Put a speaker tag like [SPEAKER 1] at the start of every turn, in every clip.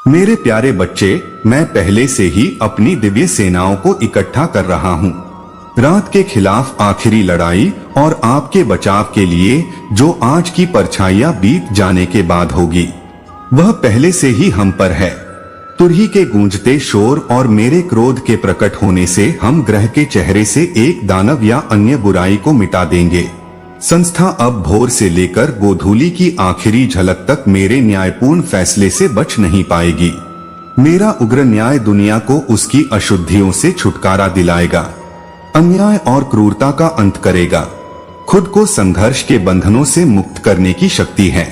[SPEAKER 1] मेरे प्यारे बच्चे, मैं पहले से ही अपनी दिव्य सेनाओं को इकट्ठा कर रहा हूँ। रात के खिलाफ आखिरी लड़ाई और आपके बचाव के लिए जो आज की परछाइयां बीत जाने के बाद होगी, वह पहले से ही हम पर है। तुरही के गूंजते शोर और मेरे क्रोध के प्रकट होने से हम ग्रह के चेहरे से एक दानव या अन्य बुराई को मिटा देंगे। संस्था अब भोर से लेकर गोधूली की आखिरी झलक तक मेरे न्यायपूर्ण फैसले से बच नहीं पाएगी। मेरा उग्र न्याय दुनिया को उसकी अशुद्धियों से छुटकारा दिलाएगा, अन्याय और क्रूरता का अंत करेगा। खुद को संघर्ष के बंधनों से मुक्त करने की शक्ति है।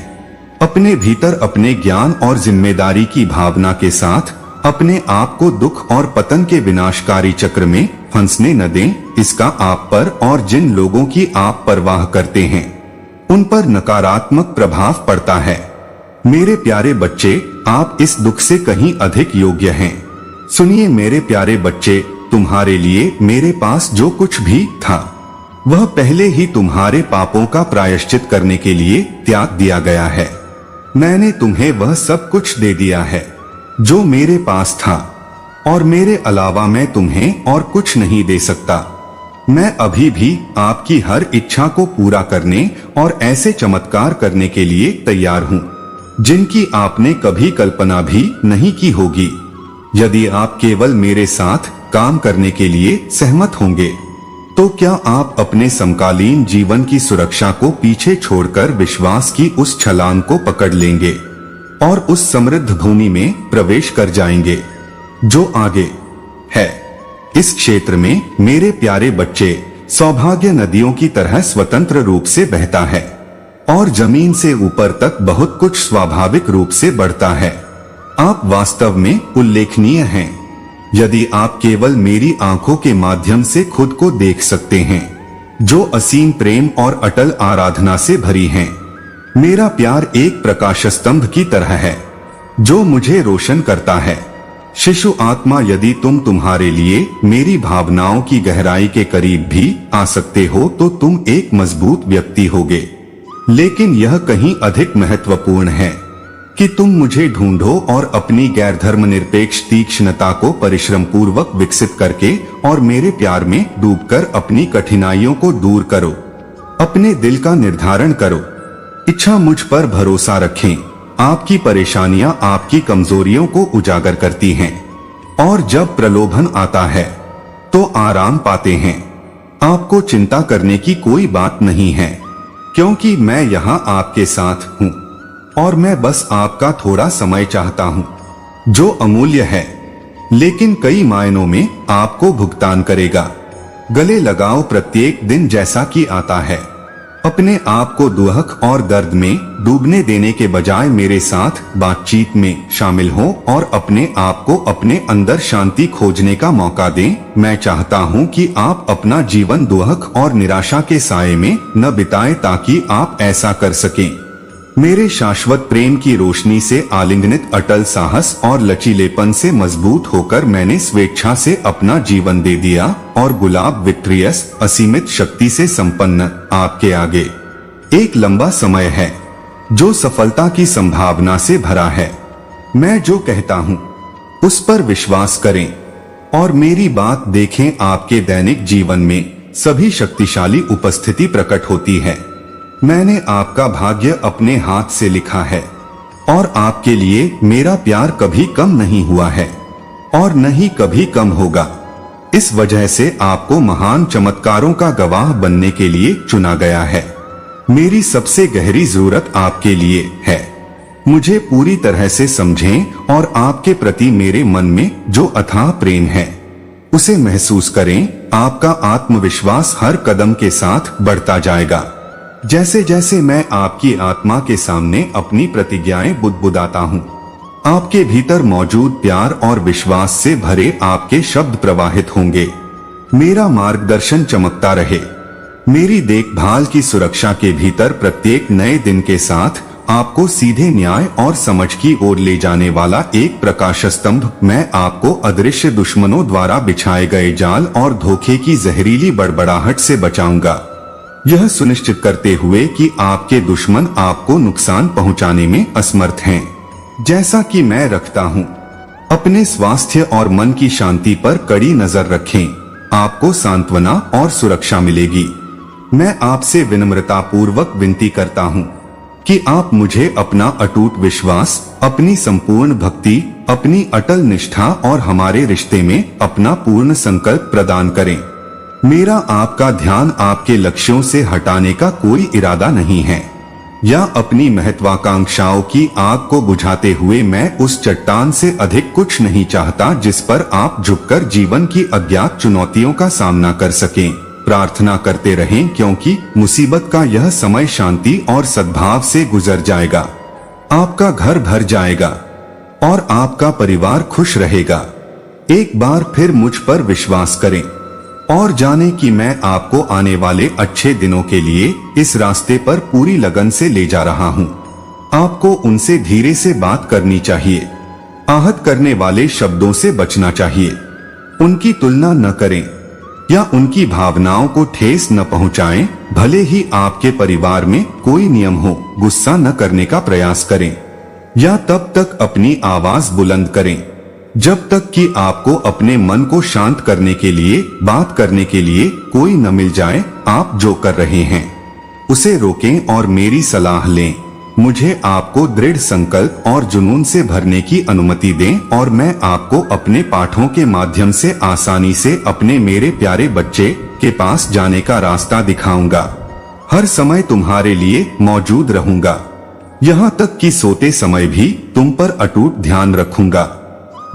[SPEAKER 1] अपने भीतर अपने ज्ञान और जिम्मेदारी की भावना के साथ अपने आप को दुख और पतन के विनाशकारी चक्र में फंसने न दें। इसका आप पर और जिन लोगों की आप परवाह करते हैं उन पर नकारात्मक प्रभाव पड़ता है। मेरे प्यारे बच्चे, आप इस दुख से कहीं अधिक योग्य हैं। सुनिए मेरे प्यारे बच्चे, तुम्हारे लिए मेरे पास जो कुछ भी था वह पहले ही तुम्हारे पापों का प्रायश्चित करने के लिए त्याग दिया गया है। मैंने तुम्हें वह सब कुछ दे दिया है जो मेरे पास था, और मेरे अलावा मैं तुम्हें और कुछ नहीं दे सकता। मैं अभी भी आपकी हर इच्छा को पूरा करने और ऐसे चमत्कार करने के लिए तैयार हूँ जिनकी आपने कभी कल्पना भी नहीं की होगी, यदि आप केवल मेरे साथ काम करने के लिए सहमत होंगे। तो क्या आप अपने समकालीन जीवन की सुरक्षा को पीछे छोड़कर विश्वास की उस छलांग को पकड़ लेंगे और उस समृद्ध भूमि में प्रवेश कर जाएंगे जो आगे है? इस क्षेत्र में मेरे प्यारे बच्चे, सौभाग्य नदियों की तरह स्वतंत्र रूप से बहता है और जमीन से ऊपर तक बहुत कुछ स्वाभाविक रूप से बढ़ता है। आप वास्तव में उल्लेखनीय हैं यदि आप केवल मेरी आंखों के माध्यम से खुद को देख सकते हैं, जो असीम प्रेम और अटल आराधना से भरी हैं। मेरा प्यार एक प्रकाश स्तंभ की तरह है जो मुझे रोशन करता है। शिशु आत्मा, यदि तुम तुम्हारे लिए मेरी भावनाओं की गहराई के करीब भी आ सकते हो तो तुम एक मजबूत व्यक्ति होगे। लेकिन यह कहीं अधिक महत्वपूर्ण है कि तुम मुझे ढूंढो और अपनी गैर धर्मनिरपेक्ष तीक्ष्णता को परिश्रम पूर्वक विकसित करके और मेरे प्यार में डूबकर अपनी कठिनाइयों को दूर करो। अपने दिल का निर्धारण करो, इच्छा मुझ पर भरोसा रखें। आपकी परेशानियां आपकी कमजोरियों को उजागर करती हैं और जब प्रलोभन आता है तो आराम पाते हैं। आपको चिंता करने की कोई बात नहीं है, क्योंकि मैं यहाँ आपके साथ हूँ और मैं बस आपका थोड़ा समय चाहता हूँ जो अमूल्य है, लेकिन कई मायनों में आपको भुगतान करेगा। गले लगाओ प्रत्येक दिन जैसा कि आता है। अपने आप को दुख और दर्द में डूबने देने के बजाय मेरे साथ बातचीत में शामिल हो और अपने आप को अपने अंदर शांति खोजने का मौका दें। मैं चाहता हूं कि आप अपना जीवन दुख और निराशा के साए में न बिताएं ताकि आप ऐसा कर सकें। मेरे शाश्वत प्रेम की रोशनी से आलिंगनित अटल साहस और लचीलेपन से मजबूत होकर मैंने स्वेच्छा से अपना जीवन दे दिया और गुलाब विक्ट्रियस असीमित शक्ति से संपन्न आपके आगे एक लंबा समय है जो सफलता की संभावना से भरा है। मैं जो कहता हूँ उस पर विश्वास करें और मेरी बात देखें। आपके दैनिक जीवन में सभी शक्तिशाली उपस्थिति प्रकट होती है। मैंने आपका भाग्य अपने हाथ से लिखा है और आपके लिए मेरा प्यार कभी कम नहीं हुआ है और न ही कभी कम होगा। इस वजह से आपको महान चमत्कारों का गवाह बनने के लिए चुना गया है। मेरी सबसे गहरी जरूरत आपके लिए है। मुझे पूरी तरह से समझें और आपके प्रति मेरे मन में जो अथाह प्रेम है उसे महसूस करें। आपका आत्मविश्वास हर कदम के साथ बढ़ता जाएगा जैसे जैसे मैं आपकी आत्मा के सामने अपनी प्रतिज्ञाएं बुदबुदाता हूँ। आपके भीतर मौजूद प्यार और विश्वास से भरे आपके शब्द प्रवाहित होंगे। मेरा मार्गदर्शन चमकता रहे। मेरी देखभाल की सुरक्षा के भीतर प्रत्येक नए दिन के साथ आपको सीधे न्याय और समझ की ओर ले जाने वाला एक प्रकाश स्तंभ। मैं आपको अदृश्य दुश्मनों द्वारा बिछाए गए जाल और धोखे की जहरीली बड़बड़ाहट से बचाऊंगा, यह सुनिश्चित करते हुए कि आपके दुश्मन आपको नुकसान पहुंचाने में असमर्थ हैं। जैसा कि मैं रखता हूँ। अपने स्वास्थ्य और मन की शांति पर कड़ी नजर रखें, आपको सांत्वना और सुरक्षा मिलेगी। मैं आपसे विनम्रता पूर्वक विनती करता हूँ कि आप मुझे अपना अटूट विश्वास, अपनी संपूर्ण भक्ति, अपनी अटल निष्ठा और हमारे रिश्ते में अपना पूर्ण संकल्प प्रदान करें। मेरा आपका ध्यान आपके लक्ष्यों से हटाने का कोई इरादा नहीं है, या अपनी महत्वाकांक्षाओं की आग को बुझाते हुए मैं उस चट्टान से अधिक कुछ नहीं चाहता जिस पर आप झुककर जीवन की अज्ञात चुनौतियों का सामना कर सकें। प्रार्थना करते रहें, क्योंकि मुसीबत का यह समय शांति और सद्भाव से गुजर जाएगा। आपका घर भर जाएगा और आपका परिवार खुश रहेगा। एक बार फिर मुझ पर विश्वास करें और जानें कि मैं आपको आने वाले अच्छे दिनों के लिए इस रास्ते पर पूरी लगन से ले जा रहा हूं। आपको उनसे धीरे से बात करनी चाहिए, आहत करने वाले शब्दों से बचना चाहिए। उनकी तुलना न करें या उनकी भावनाओं को ठेस न पहुंचाएं। भले ही आपके परिवार में कोई नियम हो, गुस्सा न करने का प्रयास करें या तब तक अपनी आवाज बुलंद करें जब तक कि आपको अपने मन को शांत करने के लिए, बात करने के लिए कोई न मिल जाए। आप जो कर रहे हैं उसे रोकें और मेरी सलाह लें। मुझे आपको दृढ़ संकल्प और जुनून से भरने की अनुमति दें और मैं आपको अपने पाठों के माध्यम से आसानी से अपने मेरे प्यारे बच्चे के पास जाने का रास्ता दिखाऊंगा। हर समय तुम्हारे लिए मौजूद रहूंगा, यहाँ तक कि सोते समय भी तुम पर अटूट ध्यान रखूंगा।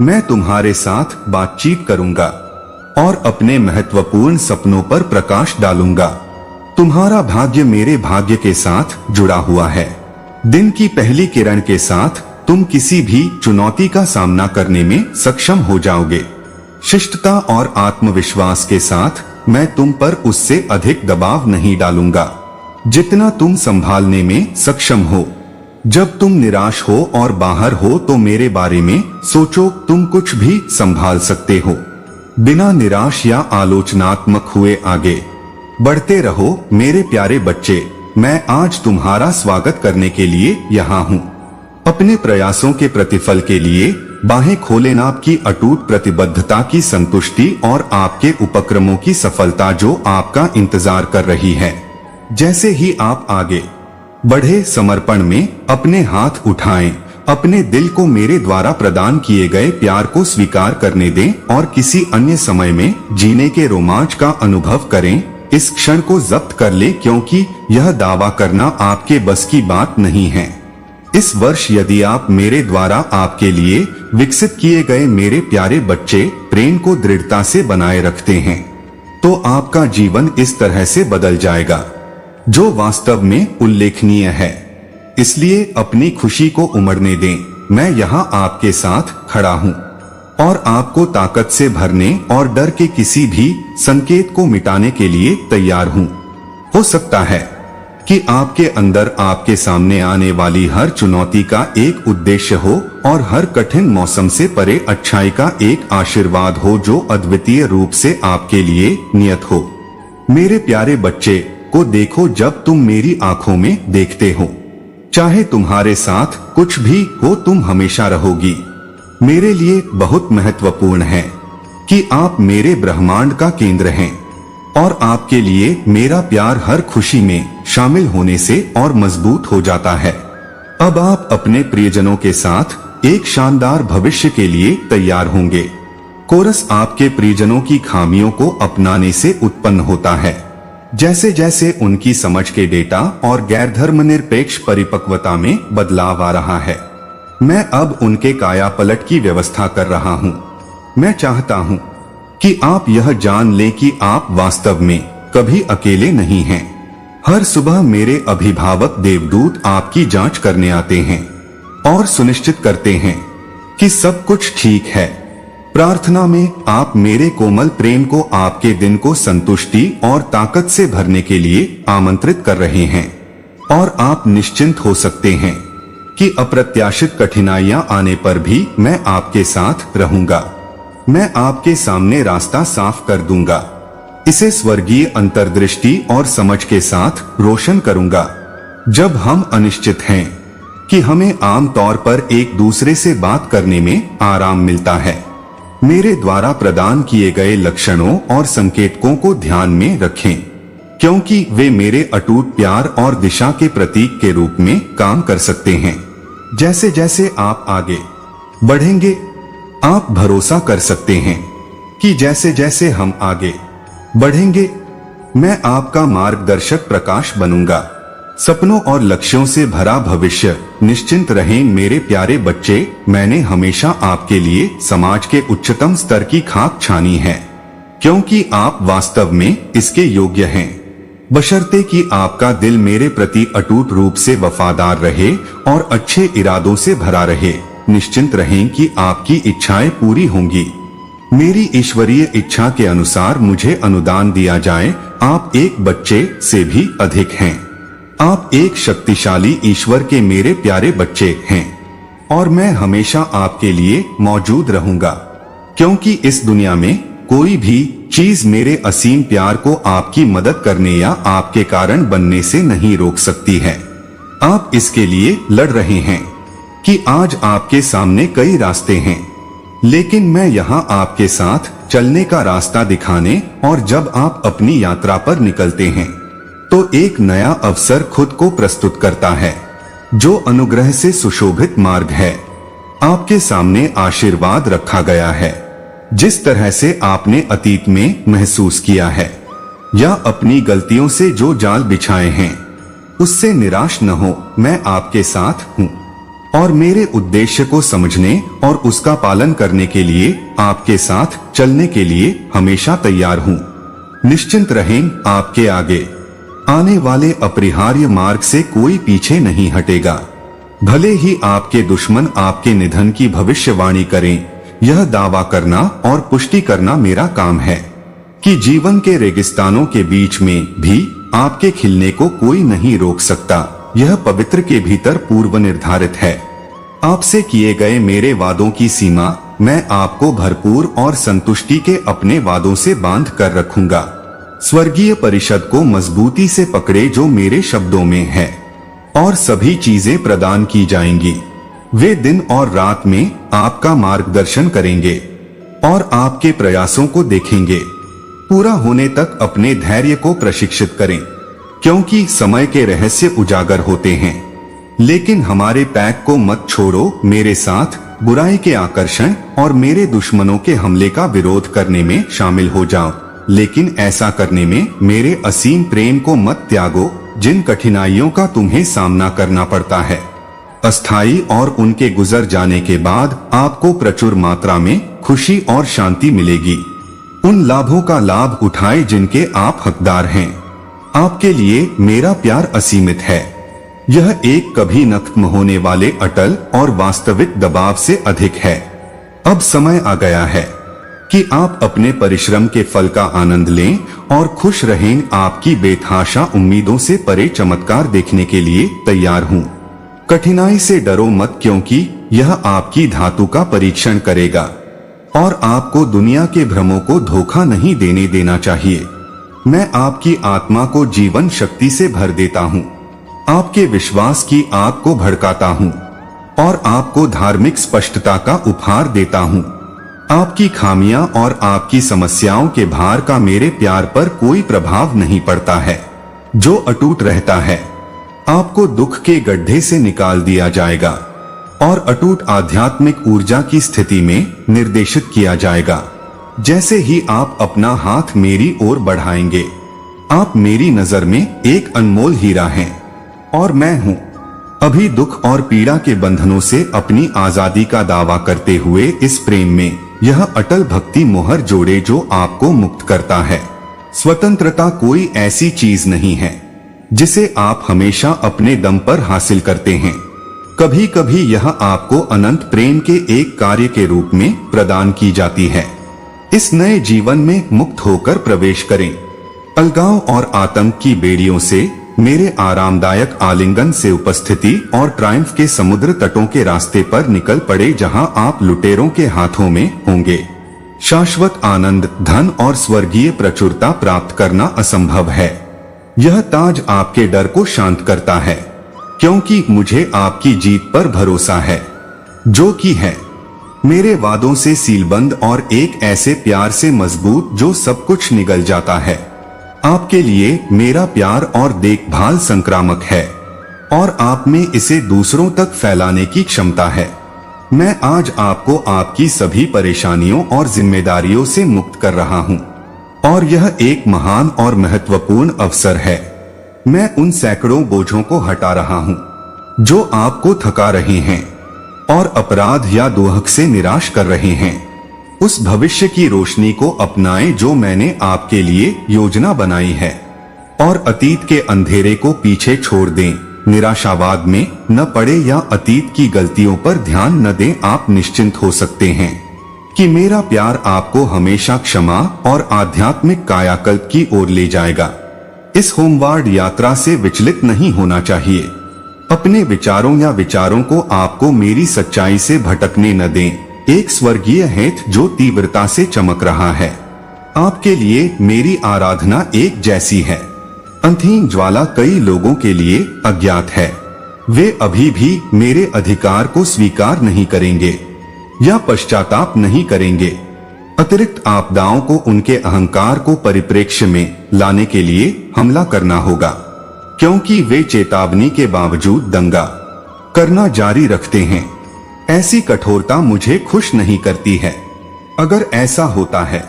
[SPEAKER 1] मैं तुम्हारे साथ बातचीत करूंगा और अपने महत्वपूर्ण सपनों पर प्रकाश डालूंगा। तुम्हारा भाग्य मेरे भाग्य के साथ जुड़ा हुआ है। दिन की पहली किरण के साथ तुम किसी भी चुनौती का सामना करने में सक्षम हो जाओगे। शिष्टता और आत्मविश्वास के साथ मैं तुम पर उससे अधिक दबाव नहीं डालूंगा जितना तुम संभालने में सक्षम हो। जब तुम निराश हो और बाहर हो तो मेरे बारे में सोचो, तुम कुछ भी संभाल सकते हो। बिना निराश या आलोचनात्मक हुए आगे बढ़ते रहो मेरे प्यारे बच्चे। मैं आज तुम्हारा स्वागत करने के लिए यहाँ हूँ। अपने प्रयासों के प्रतिफल के लिए बाहें खोलें। आपकी अटूट प्रतिबद्धता की संतुष्टि और आपके उपक्रमों की सफलता जो आपका इंतजार कर रही है। जैसे ही आप आगे बढ़े, समर्पण में अपने हाथ उठाएं, अपने दिल को मेरे द्वारा प्रदान किए गए प्यार को स्वीकार करने दें और किसी अन्य समय में जीने के रोमांच का अनुभव करें। इस क्षण को जब्त कर ले, क्योंकि यह दावा करना आपके बस की बात नहीं है। इस वर्ष यदि आप मेरे द्वारा आपके लिए विकसित किए गए मेरे प्यारे बच्चे प्रेम को दृढ़ता से बनाए रखते हैं, तो आपका जीवन इस तरह से बदल जाएगा जो वास्तव में उल्लेखनीय है। इसलिए अपनी खुशी को उमड़ने दें। मैं यहाँ आपके साथ खड़ा हूँ और आपको ताकत से भरने और डर के किसी भी संकेत को मिटाने के लिए तैयार हूँ। हो सकता है कि आपके अंदर आपके सामने आने वाली हर चुनौती का एक उद्देश्य हो और हर कठिन मौसम से परे अच्छाई का एक आशीर्वाद हो जो अद्वितीय रूप से आपके लिए नियत हो। मेरे प्यारे बच्चे को देखो जब तुम मेरी आंखों में देखते हो। चाहे तुम्हारे साथ कुछ भी हो, तुम हमेशा रहोगी। मेरे लिए बहुत महत्वपूर्ण है कि आप मेरे ब्रह्मांड का केंद्र हैं और आपके लिए मेरा प्यार हर खुशी में शामिल होने से और मजबूत हो जाता है। अब आप अपने प्रियजनों के साथ एक शानदार भविष्य के लिए तैयार होंगे। कोरस आपके प्रियजनों की खामियों को अपनाने से उत्पन्न होता है। जैसे जैसे उनकी समझ के डेटा और गैर धर्मनिरपेक्ष परिपक्वता में बदलाव आ रहा है, मैं अब उनके काया पलट की व्यवस्था कर रहा हूँ। मैं चाहता हूँ कि आप यह जान लें कि आप वास्तव में कभी अकेले नहीं हैं। हर सुबह मेरे अभिभावक देवदूत आपकी जांच करने आते हैं और सुनिश्चित करते हैं कि सब कुछ ठीक है। प्रार्थना में आप मेरे कोमल प्रेम को आपके दिन को संतुष्टि और ताकत से भरने के लिए आमंत्रित कर रहे हैं और आप निश्चिंत हो सकते हैं कि अप्रत्याशित कठिनाइयां आने पर भी मैं आपके साथ रहूंगा। मैं आपके सामने रास्ता साफ कर दूंगा, इसे स्वर्गीय अंतर्दृष्टि और समझ के साथ रोशन करूंगा। जब हम अनिश्चित हैं कि हमें आम तौर पर एक दूसरे से बात करने में आराम मिलता है। मेरे द्वारा प्रदान किए गए लक्षणों और संकेतकों को ध्यान में रखें, क्योंकि वे मेरे अटूट प्यार और दिशा के प्रतीक के रूप में काम कर सकते हैं। जैसे जैसे आप आगे बढ़ेंगे, आप भरोसा कर सकते हैं कि जैसे जैसे हम आगे बढ़ेंगे, मैं आपका मार्गदर्शक प्रकाश बनूंगा। सपनों और लक्ष्यों से भरा भविष्य। निश्चिंत रहें मेरे प्यारे बच्चे, मैंने हमेशा आपके लिए समाज के उच्चतम स्तर की खाक छानी है, क्योंकि आप वास्तव में इसके योग्य हैं, बशर्ते कि आपका दिल मेरे प्रति अटूट रूप से वफादार रहे और अच्छे इरादों से भरा रहे। निश्चिंत रहें कि आपकी इच्छाएं पूरी होंगी। मेरी ईश्वरीय इच्छा के अनुसार मुझे अनुदान दिया जाए। आप एक बच्चे से भी अधिक हैं। आप एक शक्तिशाली ईश्वर के मेरे प्यारे बच्चे हैं और मैं हमेशा आपके लिए मौजूद रहूंगा, क्योंकि इस दुनिया में कोई भी चीज मेरे असीम प्यार को आपकी मदद करने या आपके कारण बनने से नहीं रोक सकती है। आप इसके लिए लड़ रहे हैं कि आज आपके सामने कई रास्ते हैं, लेकिन मैं यहाँ आपके साथ चलने का रास्ता दिखाने और जब आप अपनी यात्रा पर निकलते हैं तो एक नया अवसर खुद को प्रस्तुत करता है, जो अनुग्रह से सुशोभित मार्ग है। आपके सामने आशीर्वाद रखा गया है, जिस तरह से आपने अतीत में महसूस किया है या अपनी गलतियों से जो जाल बिछाए हैं उससे निराश न हो। मैं आपके साथ हूँ और मेरे उद्देश्य को समझने और उसका पालन करने के लिए आपके साथ चलने के लिए हमेशा तैयार हूँ। निश्चिंत रहें, आपके आगे आने वाले अपरिहार्य मार्ग से कोई पीछे नहीं हटेगा। भले ही आपके दुश्मन आपके निधन की भविष्यवाणी करें, यह दावा करना और पुष्टि करना मेरा काम है कि जीवन के रेगिस्तानों के बीच में भी आपके खिलने को कोई नहीं रोक सकता। यह पवित्र के भीतर पूर्व निर्धारित है। आपसे किए गए मेरे वादों की सीमा मैं आपको भरपूर और संतुष्टि के अपने वादों से बांध कर रखूंगा। स्वर्गीय परिषद को मजबूती से पकड़े जो मेरे शब्दों में है, और सभी चीजें प्रदान की जाएंगी। वे दिन और रात में आपका मार्गदर्शन करेंगे और आपके प्रयासों को देखेंगे। पूरा होने तक अपने धैर्य को प्रशिक्षित करें, क्योंकि समय के रहस्य उजागर होते हैं। लेकिन हमारे पैक को मत छोड़ो। मेरे साथ बुराई के आकर्षण और मेरे दुश्मनों के हमले का विरोध करने में शामिल हो जाओ, लेकिन ऐसा करने में मेरे असीम प्रेम को मत त्यागो, जिन कठिनाइयों का तुम्हें सामना करना पड़ता है अस्थायी और उनके गुजर जाने के बाद आपको प्रचुर मात्रा में खुशी और शांति मिलेगी। उन लाभों का लाभ उठाए जिनके आप हकदार हैं। आपके लिए मेरा प्यार असीमित है। यह एक कभी न खत्म होने वाले अटल और वास्तविक दबाव से अधिक है। अब समय आ गया है कि आप अपने परिश्रम के फल का आनंद लें और खुश रहें। आपकी बेतहाशा उम्मीदों से परे चमत्कार देखने के लिए तैयार हूँ। कठिनाई से डरो मत, क्योंकि यह आपकी धातु का परीक्षण करेगा और आपको दुनिया के भ्रमों को धोखा नहीं देने देना चाहिए। मैं आपकी आत्मा को जीवन शक्ति से भर देता हूँ, आपके विश्वास की आग को भड़काता हूँ और आपको धार्मिक स्पष्टता का उपहार देता हूँ। आपकी खामियां और आपकी समस्याओं के भार का मेरे प्यार पर कोई प्रभाव नहीं पड़ता है, जो अटूट रहता है। आपको दुख के गड्ढे से निकाल दिया जाएगा और अटूट आध्यात्मिक ऊर्जा की स्थिति में निर्देशित किया जाएगा। जैसे ही आप अपना हाथ मेरी ओर बढ़ाएंगे, आप मेरी नजर में एक अनमोल हीरा हैं और मैं हूँ। अभी दुख और पीड़ा के बंधनों से अपनी आजादी का दावा करते हुए इस प्रेम में यह अटल भक्ति मोहर जोड़े जो आपको मुक्त करता है। स्वतंत्रता कोई ऐसी चीज नहीं है जिसे आप हमेशा अपने दम पर हासिल करते हैं। कभी कभी यह आपको अनंत प्रेम के एक कार्य के रूप में प्रदान की जाती है। इस नए जीवन में मुक्त होकर प्रवेश करें। अलगाव और आतंक की बेड़ियों से, मेरे आरामदायक आलिंगन से उपस्थिति और ट्रायम्फ के समुद्र तटों के रास्ते पर निकल पड़े, जहां आप लुटेरों के हाथों में होंगे। शाश्वत आनंद, धन और स्वर्गीय प्रचुरता प्राप्त करना असंभव है। यह ताज आपके डर को शांत करता है, क्योंकि मुझे आपकी जीत पर भरोसा है, जो कि है मेरे वादों से सीलबंद और एक ऐसे प्यार से मजबूत जो सब कुछ निगल जाता है। आपके लिए मेरा प्यार और देखभाल संक्रामक है और आप में इसे दूसरों तक फैलाने की क्षमता है। मैं आज आपको आपकी सभी परेशानियों और जिम्मेदारियों से मुक्त कर रहा हूँ और यह एक महान और महत्वपूर्ण अवसर है। मैं उन सैकड़ों बोझों को हटा रहा हूँ जो आपको थका रहे हैं और अपराध या दुहक से निराश कर रहे हैं। उस भविष्य की रोशनी को अपनाएं जो मैंने आपके लिए योजना बनाई है और अतीत के अंधेरे को पीछे छोड़ दें। निराशावाद में न पड़े या अतीत की गलतियों पर ध्यान न दें। आप निश्चिंत हो सकते हैं कि मेरा प्यार आपको हमेशा क्षमा और आध्यात्मिक कायाकल्प की ओर ले जाएगा। इस होमवार्ड यात्रा से विचलित नहीं होना चाहिए। अपने विचारों या विचारों को आपको मेरी सच्चाई से भटकने न दें। एक स्वर्गीय हेत जो तीव्रता से चमक रहा है। आपके लिए मेरी आराधना एक जैसी है। अंधीन ज्वाला कई लोगों के लिए अज्ञात है। वे अभी भी मेरे अधिकार को स्वीकार नहीं करेंगे या पश्चाताप नहीं करेंगे। अतिरिक्त आपदाओं को उनके अहंकार को परिप्रेक्ष्य में लाने के लिए हमला करना होगा, क्योंकि वे चेतावनी के बावजूद दंगा करना जारी रखते हैं। ऐसी कठोरता मुझे खुश नहीं करती है। अगर ऐसा होता है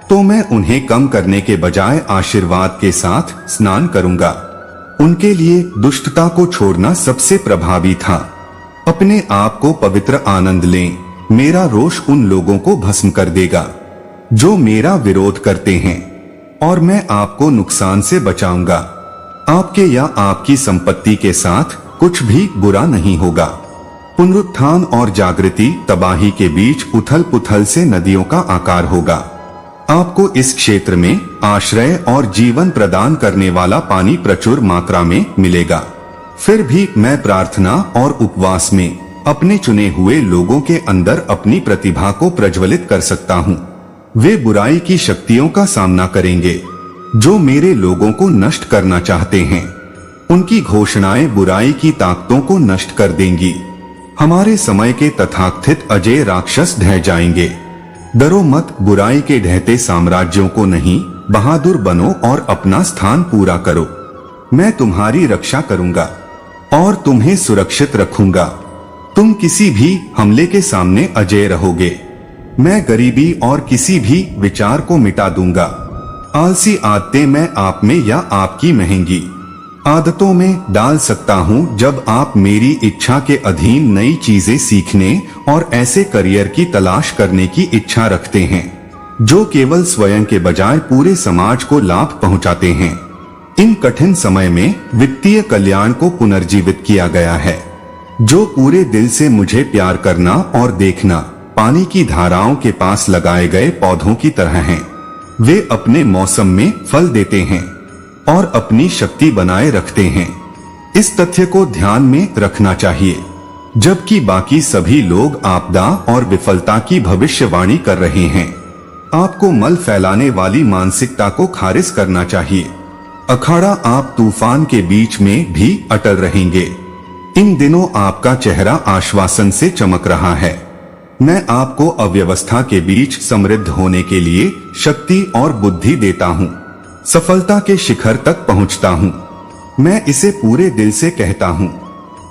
[SPEAKER 1] तो मैं उन्हें कम करने के बजाय आशीर्वाद के साथ स्नान करूंगा। उनके लिए दुष्टता को छोड़ना सबसे प्रभावी था। अपने आप को पवित्र आनंद लें। मेरा रोष उन लोगों को भस्म कर देगा जो मेरा विरोध करते हैं और मैं आपको नुकसान से बचाऊंगा। आपके या आपकी संपत्ति के साथ कुछ भी बुरा नहीं होगा। पुनरुत्थान और जागृति तबाही के बीच उथल पुथल से नदियों का आकार होगा। आपको इस क्षेत्र में आश्रय और जीवन प्रदान करने वाला पानी प्रचुर मात्रा में मिलेगा। फिर भी मैं प्रार्थना और उपवास में अपने चुने हुए लोगों के अंदर अपनी प्रतिभा को प्रज्वलित कर सकता हूँ। वे बुराई की शक्तियों का सामना करेंगे जो मेरे लोगों को नष्ट करना चाहते हैं। उनकी घोषणाएं बुराई की ताकतों को नष्ट कर देंगी। हमारे समय के तथाकथित अजय राक्षस ढह जाएंगे। डरो मत, बुराई के ढहते साम्राज्यों को नहीं, बहादुर बनो और अपना स्थान पूरा करो। मैं तुम्हारी रक्षा करूंगा और तुम्हें सुरक्षित रखूंगा। तुम किसी भी हमले के सामने अजय रहोगे। मैं गरीबी और किसी भी विचार को मिटा दूंगा। आलसी आदतें मैं आप में या आपकी महंगी आदतों में डाल सकता हूं जब आप मेरी इच्छा के अधीन नई चीजें सीखने और ऐसे करियर की तलाश करने की इच्छा रखते हैं जो केवल स्वयं के बजाय पूरे समाज को लाभ पहुंचाते हैं। इन कठिन समय में वित्तीय कल्याण को पुनर्जीवित किया गया है। जो पूरे दिल से मुझे प्यार करना और देखना पानी की धाराओं के पास लगाए गए पौधों की तरह हैं। वे अपने मौसम में फल देते हैं और अपनी शक्ति बनाए रखते हैं। इस तथ्य को ध्यान में रखना चाहिए। जबकि बाकी सभी लोग आपदा और विफलता की भविष्यवाणी कर रहे हैं, आपको मल फैलाने वाली मानसिकता को खारिज करना चाहिए। अखाड़ा आप तूफान के बीच में भी अटल रहेंगे। इन दिनों आपका चेहरा आश्वासन से चमक रहा है। मैं आपको अव्यवस्था के बीच समृद्ध होने के लिए शक्ति और बुद्धि देता हूँ। सफलता के शिखर तक पहुँचता हूँ। मैं इसे पूरे दिल से कहता हूँ।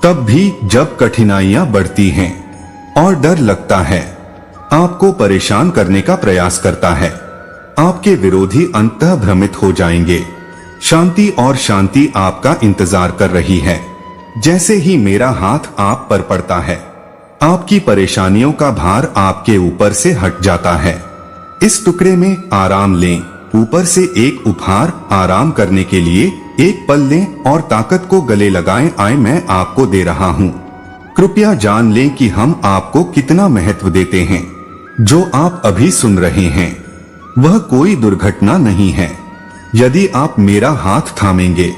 [SPEAKER 1] तब भी जब कठिनाइयां बढ़ती हैं और डर लगता है, आपको परेशान करने का प्रयास करता है, आपके विरोधी अंततः भ्रमित हो जाएंगे। शांति और शांति आपका इंतजार कर रही है। जैसे ही मेरा हाथ आप पर पड़ता है, आपकी परेशानियों का भार आपके ऊपर से हट जाता है। इस टुकड़े में आराम लें। ऊपर से एक उपहार आराम करने के लिए एक पल लें और ताकत को गले लगाएं। आए मैं आपको दे रहा हूँ। कृपया जान लें कि हम आपको कितना महत्व देते हैं। जो आप अभी सुन रहे हैं वह कोई दुर्घटना नहीं है। यदि आप मेरा हाथ थामेंगे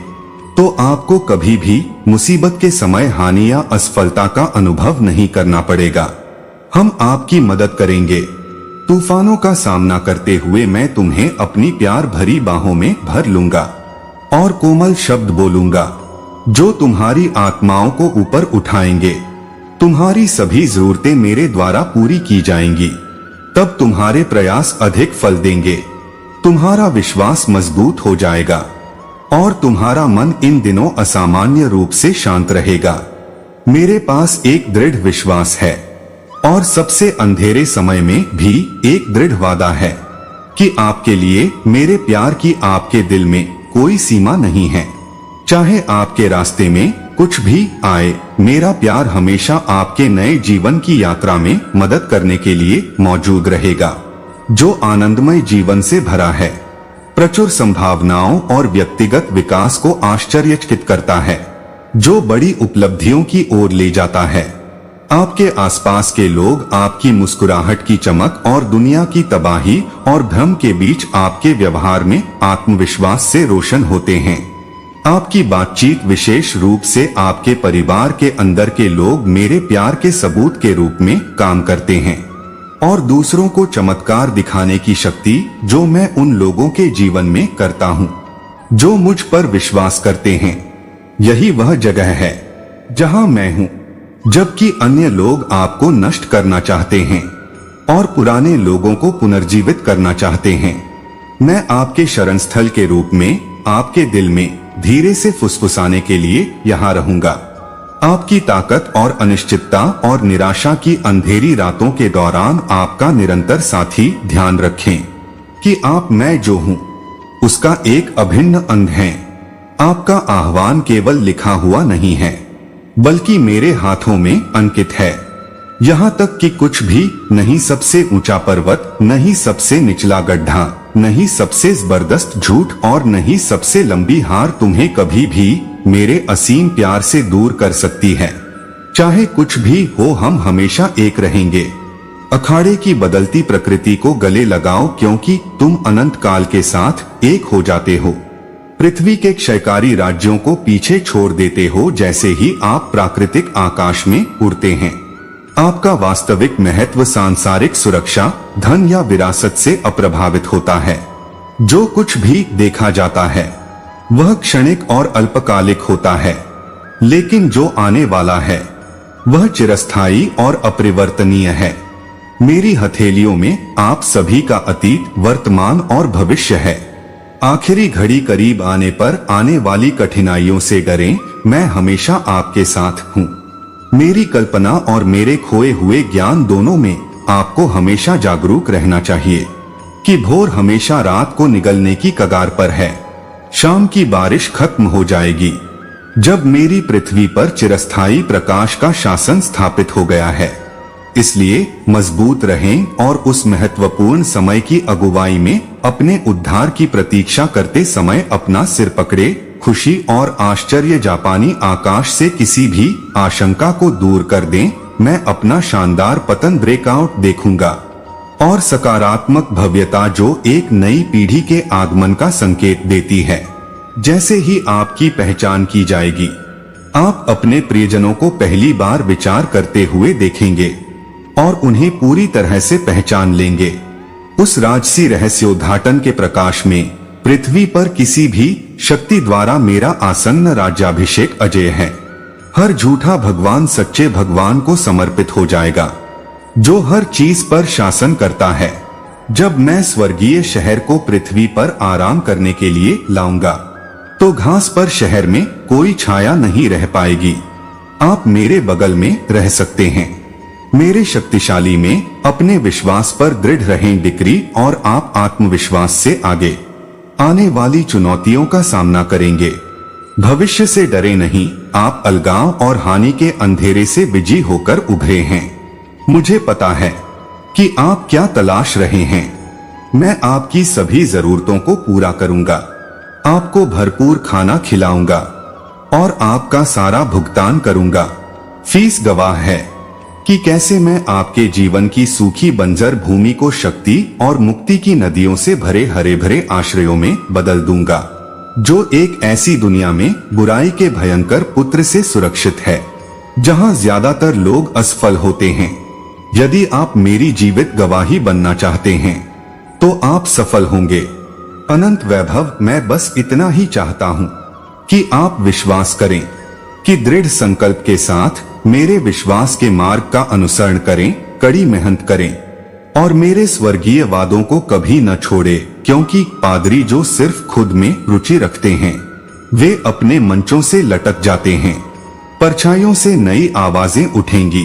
[SPEAKER 1] तो आपको कभी भी मुसीबत के समय हानि या असफलता का अनुभव नहीं करना पड़ेगा। हम आपकी मदद करेंगे। तूफानों का सामना करते हुए मैं तुम्हें अपनी प्यार भरी बाहों में भर लूंगा और कोमल शब्द बोलूंगा। जो तुम्हारी आत्माओं को ऊपर उठाएंगे। तुम्हारी सभी जरूरतें मेरे द्वारा पूरी की जाएंगी। तब तुम्हारे प्रयास अधिक फल देंगे। तुम्हारा विश्वास मजबूत हो जाएगा और तुम्हारा मन इन दिनों असामान्य रूप से शांत रहेगा। मेरे पास एक दृढ़ विश्वास है और सबसे अंधेरे समय में भी एक दृढ़ वादा है कि आपके लिए मेरे प्यार की आपके दिल में कोई सीमा नहीं है। चाहे आपके रास्ते में कुछ भी आए, मेरा प्यार हमेशा आपके नए जीवन की यात्रा में मदद करने के लिए मौजूद रहेगा, जो आनंदमय जीवन से भरा है, प्रचुर संभावनाओं और व्यक्तिगत विकास को आश्चर्यचकित करता है, जो बड़ी उपलब्धियों की ओर ले जाता है। आपके आसपास के लोग आपकी मुस्कुराहट की चमक और दुनिया की तबाही और भ्रम के बीच आपके व्यवहार में आत्मविश्वास से रोशन होते हैं। आपकी बातचीत विशेष रूप से आपके परिवार के अंदर के लोग मेरे प्यार के सबूत के रूप में काम करते हैं और दूसरों को चमत्कार दिखाने की शक्ति जो मैं उन लोगों के जीवन में करता हूँ जो मुझ पर विश्वास करते हैं। यही वह जगह है जहाँ मैं हूँ, जबकि अन्य लोग आपको नष्ट करना चाहते हैं और पुराने लोगों को पुनर्जीवित करना चाहते हैं। मैं आपके शरण स्थल के रूप में आपके दिल में धीरे से फुसफुसाने के लिए यहाँ रहूंगा। आपकी ताकत और अनिश्चितता और निराशा की अंधेरी रातों के दौरान आपका निरंतर साथी ध्यान रखें कि आप मैं जो हूँ उसका एक अभिन्न अंग हैं। आपका आह्वान केवल लिखा हुआ नहीं है बल्कि मेरे हाथों में अंकित है। यहाँ तक कि कुछ भी नहीं सबसे ऊंचा पर्वत, नहीं सबसे निचला गड्ढा, नहीं सबसे जबरदस्त झूठ और नहीं सबसे लंबी हार तुम्हें कभी भी मेरे असीम प्यार से दूर कर सकती है। चाहे कुछ भी हो, हम हमेशा एक रहेंगे। अखाड़े की बदलती प्रकृति को गले लगाओ क्योंकि तुम अनंत काल के साथ एक हो जाते हो। पृथ्वी के क्षयकारी राज्यों को पीछे छोड़ देते हो जैसे ही आप प्राकृतिक आकाश में उड़ते हैं। आपका वास्तविक महत्व सांसारिक सुरक्षा, धन या विरासत से अप्रभावित होता है। जो कुछ भी देखा जाता है वह क्षणिक और अल्पकालिक होता है, लेकिन जो आने वाला है वह चिरस्थायी और अपरिवर्तनीय है। मेरी हथेलियों में आप सभी का अतीत, वर्तमान और भविष्य है। आखिरी घड़ी करीब आने पर आने वाली कठिनाइयों से डरें, मैं हमेशा आपके साथ हूँ। मेरी कल्पना और मेरे खोए हुए ज्ञान दोनों में आपको हमेशा जागरूक रहना चाहिए कि भोर हमेशा रात को निगलने की कगार पर है। शाम की बारिश खत्म हो जाएगी जब मेरी पृथ्वी पर चिरस्थायी प्रकाश का शासन स्थापित हो गया है। इसलिए मजबूत रहें और उस महत्वपूर्ण समय की अगुवाई में अपने उद्धार की प्रतीक्षा करते समय अपना सिर पकड़े। खुशी और आश्चर्य जापानी आकाश से किसी भी आशंका को दूर कर दें। मैं अपना शानदार पतन ब्रेकआउट देखूंगा और सकारात्मक भव्यता जो एक नई पीढ़ी के आगमन का संकेत देती है। जैसे ही आपकी पहचान की जाएगी, आप अपने प्रियजनों को पहली बार विचार करते हुए देखेंगे और उन्हें पूरी तरह से पहचान लेंगे। उस राजसी रहस्योद्घाटन के प्रकाश में पृथ्वी पर किसी भी शक्ति द्वारा मेरा आसन्न राज्याभिषेक अजेय है। हर झूठा भगवान सच्चे भगवान को समर्पित हो जाएगा जो हर चीज पर शासन करता है। जब मैं स्वर्गीय शहर को पृथ्वी पर आराम करने के लिए लाऊंगा तो घास पर शहर में कोई छाया नहीं रह पाएगी। आप मेरे बगल में रह सकते हैं। मेरे शक्तिशाली में अपने विश्वास पर दृढ़ रहें डिक्री, और आप आत्मविश्वास से आगे आने वाली चुनौतियों का सामना करेंगे। भविष्य से डरे नहीं, आप अलगाव और हानि के अंधेरे से विजयी होकर उभरे हैं। मुझे पता है कि आप क्या तलाश रहे हैं। मैं आपकी सभी जरूरतों को पूरा करूंगा, आपको भरपूर खाना खिलाऊंगा और आपका सारा भुगतान करूंगा। फीस गवाह है कि कैसे मैं आपके जीवन की सूखी बंजर भूमि को शक्ति और मुक्ति की नदियों से भरे हरे भरे आश्रयों में बदल दूंगा, जो एक ऐसी दुनिया में बुराई के भयंकर पुत्र से सुरक्षित है जहां ज्यादातर लोग असफल होते हैं। यदि आप मेरी जीवित गवाही बनना चाहते हैं तो आप सफल होंगे। अनंत वैभव, मैं बस इतना ही चाहता हूं कि आप विश्वास करें। कि दृढ़ संकल्प के साथ मेरे विश्वास के मार्ग का अनुसरण करें, कड़ी मेहनत करें और मेरे स्वर्गीय वादों को कभी न छोड़े, क्योंकि पादरी जो सिर्फ खुद में रुचि रखते हैं वे अपने मंचों से लटक जाते हैं। परछाइयों से नई आवाजें उठेंगी,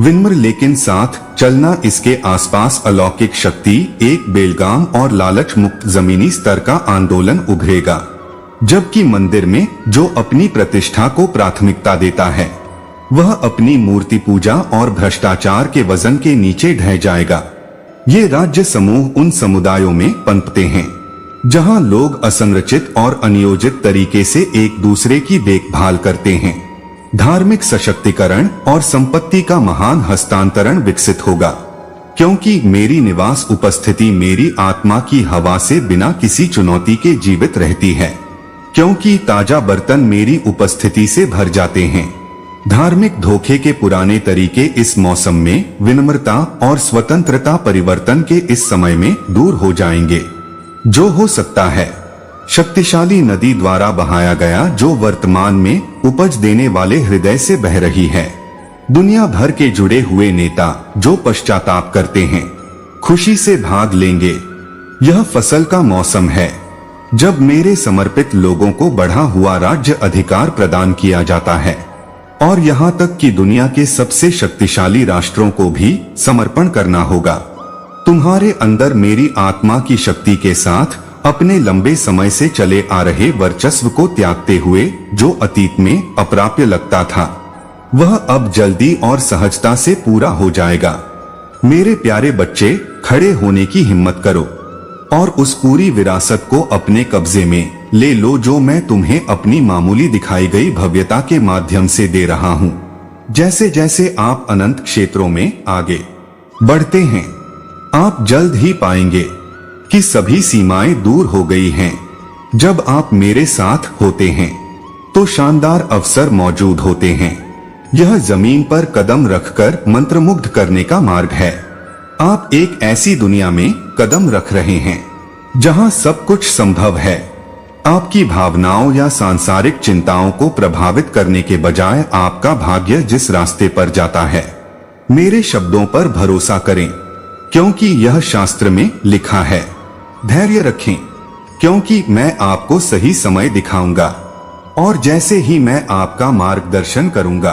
[SPEAKER 1] विनम्र लेकिन साथ चलना, इसके आसपास अलौकिक शक्ति, एक बेलगाम और लालच मुक्त जमीनी स्तर का आंदोलन उभरेगा। जबकि मंदिर में जो अपनी प्रतिष्ठा को प्राथमिकता देता है वह अपनी मूर्ति पूजा और भ्रष्टाचार के वजन के नीचे ढह जाएगा। ये राज्य समूह उन समुदायों में पनपते हैं जहां लोग असंरचित और अनियोजित तरीके से एक दूसरे की देखभाल करते हैं। धार्मिक सशक्तिकरण और संपत्ति का महान हस्तांतरण विकसित होगा, क्योंकि मेरी निवास उपस्थिति मेरी आत्मा की हवा से बिना किसी चुनौती के जीवित रहती है, क्योंकि ताजा बर्तन मेरी उपस्थिति से भर जाते हैं। धार्मिक धोखे के पुराने तरीके इस मौसम में विनम्रता और स्वतंत्रता परिवर्तन के इस समय में दूर हो जाएंगे। जो हो सकता है शक्तिशाली नदी द्वारा बहाया गया, जो वर्तमान में उपज देने वाले हृदय से बह रही है। दुनिया भर के जुड़े हुए नेता जो पश्चाताप करते हैं खुशी से भाग लेंगे। यह फसल का मौसम है जब मेरे समर्पित लोगों को बढ़ा हुआ राज्य अधिकार प्रदान किया जाता है और यहाँ तक कि दुनिया के सबसे शक्तिशाली राष्ट्रों को भी समर्पण करना होगा। तुम्हारे अंदर मेरी आत्मा की शक्ति के साथ अपने लंबे समय से चले आ रहे वर्चस्व को त्यागते हुए जो अतीत में अप्राप्य लगता था वह अब जल्दी और सहजता से पूरा हो जाएगा। मेरे प्यारे बच्चे, खड़े होने की हिम्मत करो और उस पूरी विरासत को अपने कब्जे में ले लो जो मैं तुम्हें अपनी मामूली दिखाई गई भव्यता के माध्यम से दे रहा हूँ। जैसे जैसे आप अनंत क्षेत्रों में आगे बढ़ते हैं आप जल्द ही पाएंगे कि सभी सीमाएं दूर हो गई हैं। जब आप मेरे साथ होते हैं तो शानदार अवसर मौजूद होते हैं। यह जमीन पर कदम रखकर मंत्रमुग्ध करने का मार्ग है। आप एक ऐसी दुनिया में कदम रख रहे हैं जहां सब कुछ संभव है। आपकी भावनाओं या सांसारिक चिंताओं को प्रभावित करने के बजाय आपका भाग्य जिस रास्ते पर जाता है, मेरे शब्दों पर भरोसा करें, क्योंकि यह शास्त्र में लिखा है। धैर्य रखें, क्योंकि मैं आपको सही समय दिखाऊंगा और जैसे ही मैं आपका मार्गदर्शन करूंगा,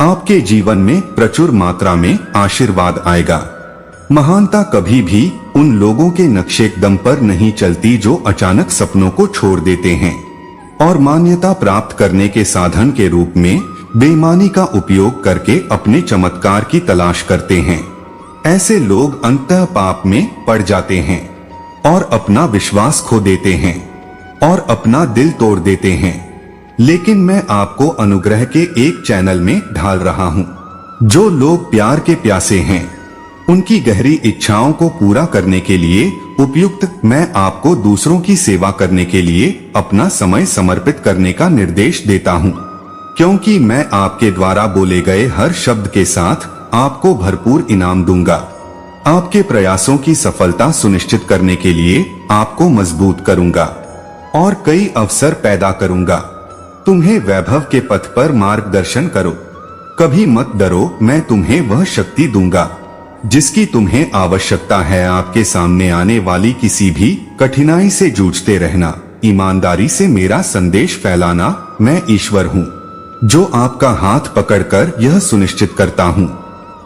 [SPEAKER 1] आपके जीवन में प्रचुर मात्रा में आशीर्वाद आएगा। महानता कभी भी उन लोगों के नक्शे कदम पर नहीं चलती जो अचानक सपनों को छोड़ देते हैं और मान्यता प्राप्त करने के साधन के रूप में बेईमानी का उपयोग करके अपने चमत्कार की तलाश करते हैं। ऐसे लोग अंततः पाप में पड़ जाते हैं और अपना विश्वास खो देते हैं और अपना दिल तोड़ देते हैं। लेकिन मैं आपको अनुग्रह के एक चैनल में ढाल रहा हूँ। जो लोग प्यार के प्यासे हैं उनकी गहरी इच्छाओं को पूरा करने के लिए उपयुक्त, मैं आपको दूसरों की सेवा करने के लिए अपना समय समर्पित करने का निर्देश देता हूँ, क्योंकि मैं आपके द्वारा बोले गए हर शब्द के साथ आपको भरपूर इनाम दूंगा। आपके प्रयासों की सफलता सुनिश्चित करने के लिए आपको मजबूत करूंगा और कई अवसर पैदा करूंगा। तुम्हें वैभव के पथ पर मार्गदर्शन करो। कभी मत डरो, मैं तुम्हें वह शक्ति दूंगा जिसकी तुम्हें आवश्यकता है। आपके सामने आने वाली किसी भी कठिनाई से जूझते रहना, ईमानदारी से मेरा संदेश फैलाना। मैं ईश्वर हूँ जो आपका हाथ पकड़कर यह सुनिश्चित करता हूँ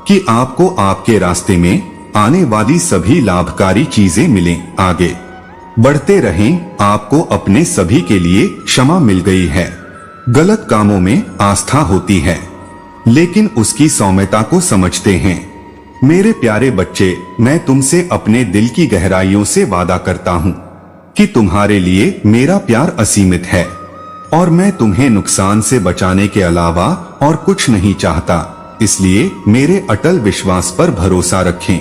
[SPEAKER 1] कि आपको आपके रास्ते में आने वाली सभी लाभकारी चीजें मिलें। आगे बढ़ते रहें। आपको अपने सभी के लिए क्षमा मिल गई है। गलत कामों में आस्था होती है, लेकिन उसकी सौम्यता को समझते हैं। मेरे प्यारे बच्चे, मैं तुमसे अपने दिल की गहराइयों से वादा करता हूँ कि तुम्हारे लिए मेरा प्यार असीमित है और मैं तुम्हें नुकसान से बचाने के अलावा और कुछ नहीं चाहता। इसलिए मेरे अटल विश्वास पर भरोसा रखें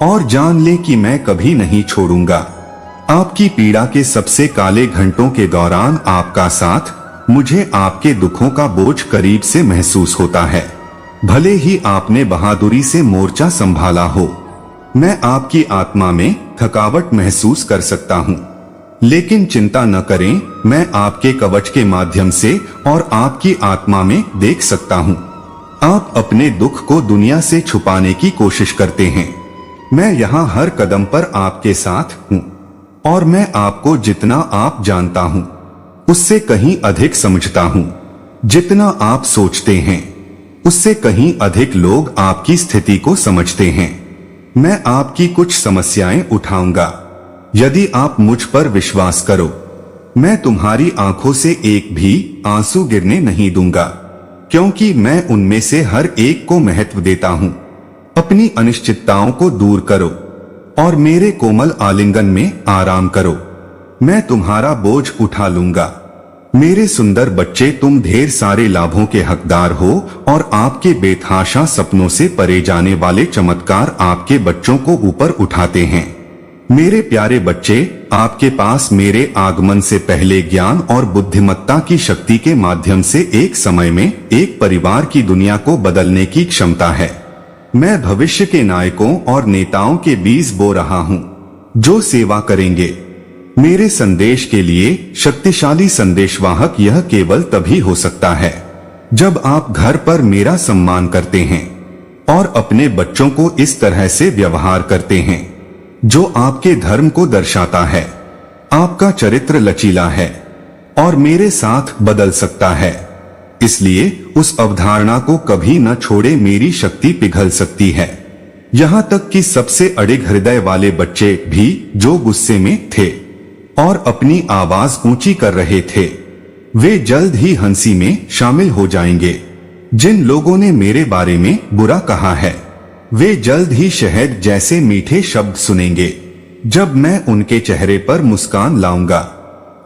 [SPEAKER 1] और जान लें कि मैं कभी नहीं छोड़ूंगा। आपकी पीड़ा के सबसे काले घंटों के दौरान आपका साथ, मुझे आपके दुखों का बोझ करीब से महसूस होता है। भले ही आपने बहादुरी से मोर्चा संभाला हो, मैं आपकी आत्मा में थकावट महसूस कर सकता हूँ। लेकिन चिंता न करें, मैं आपके कवच के माध्यम से और आपकी आत्मा में देख सकता हूँ। आप अपने दुख को दुनिया से छुपाने की कोशिश करते हैं। मैं यहाँ हर कदम पर आपके साथ हूँ और मैं आपको जितना आप जानता हूँ उससे कहीं अधिक समझता हूँ। जितना आप सोचते हैं उससे कहीं अधिक लोग आपकी स्थिति को समझते हैं। मैं आपकी कुछ समस्याएं उठाऊंगा। यदि आप मुझ पर विश्वास करो, मैं तुम्हारी आंखों से एक भी आंसू गिरने नहीं दूंगा, क्योंकि मैं उनमें से हर एक को महत्व देता हूँ। अपनी अनिश्चितताओं को दूर करो और मेरे कोमल आलिंगन में आराम करो। मैं तुम्हारा बोझ उठा लूंगा। मेरे सुंदर बच्चे, तुम ढेर सारे लाभों के हकदार हो और आपके बेतहाशा सपनों से परे जाने वाले चमत्कार आपके बच्चों को ऊपर उठाते हैं। मेरे प्यारे बच्चे, आपके पास मेरे आगमन से पहले ज्ञान और बुद्धिमत्ता की शक्ति के माध्यम से एक समय में एक परिवार की दुनिया को बदलने की क्षमता है। मैं भविष्य के नायकों और नेताओं के बीज बो रहा हूँ जो सेवा करेंगे। मेरे संदेश के लिए शक्तिशाली संदेशवाहक यह केवल तभी हो सकता है जब आप घर पर मेरा सम्मान करते हैं और अपने बच्चों को इस तरह से व्यवहार करते हैं जो आपके धर्म को दर्शाता है। आपका चरित्र लचीला है और मेरे साथ बदल सकता है, इसलिए उस अवधारणा को कभी न छोड़े। मेरी शक्ति पिघल सकती है, यहाँ तक कि सबसे अड़िग हृदय वाले बच्चे भी जो गुस्से में थे और अपनी आवाज ऊंची कर रहे थे, वे जल्द ही हंसी में शामिल हो जाएंगे। जिन लोगों ने मेरे बारे में बुरा कहा है वे जल्द ही शहद जैसे मीठे शब्द सुनेंगे जब मैं उनके चेहरे पर मुस्कान लाऊंगा।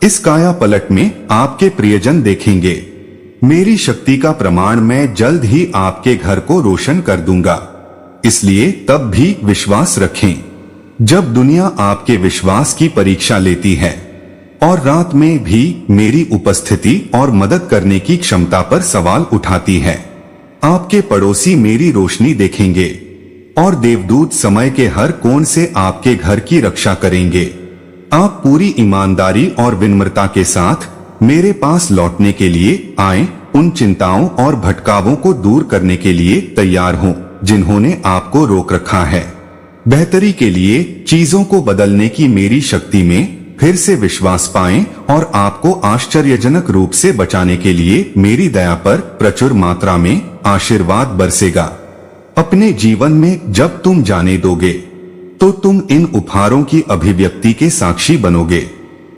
[SPEAKER 1] इस काया पलट में आपके प्रियजन देखेंगे मेरी शक्ति का प्रमाण। मैं जल्द ही आपके घर को रोशन कर दूंगा, इसलिए तब भी विश्वास रखें। जब दुनिया आपके विश्वास की परीक्षा लेती है और रात में भी मेरी उपस्थिति और मदद करने की क्षमता पर सवाल उठाती है, आपके पड़ोसी मेरी रोशनी देखेंगे और देवदूत समय के हर कोण से आपके घर की रक्षा करेंगे। आप पूरी ईमानदारी और विनम्रता के साथ मेरे पास लौटने के लिए आए, उन चिंताओं और भटकावों को दूर करने के लिए तैयार हों जिन्होंने आपको रोक रखा है। बेहतरी के लिए चीजों को बदलने की मेरी शक्ति में फिर से विश्वास पाएं और आपको आश्चर्यजनक रूप से बचाने के लिए मेरी दया पर प्रचुर मात्रा में आशीर्वाद बरसेगा। अपने जीवन में जब तुम जाने दोगे तो तुम इन उपहारों की अभिव्यक्ति के साक्षी बनोगे।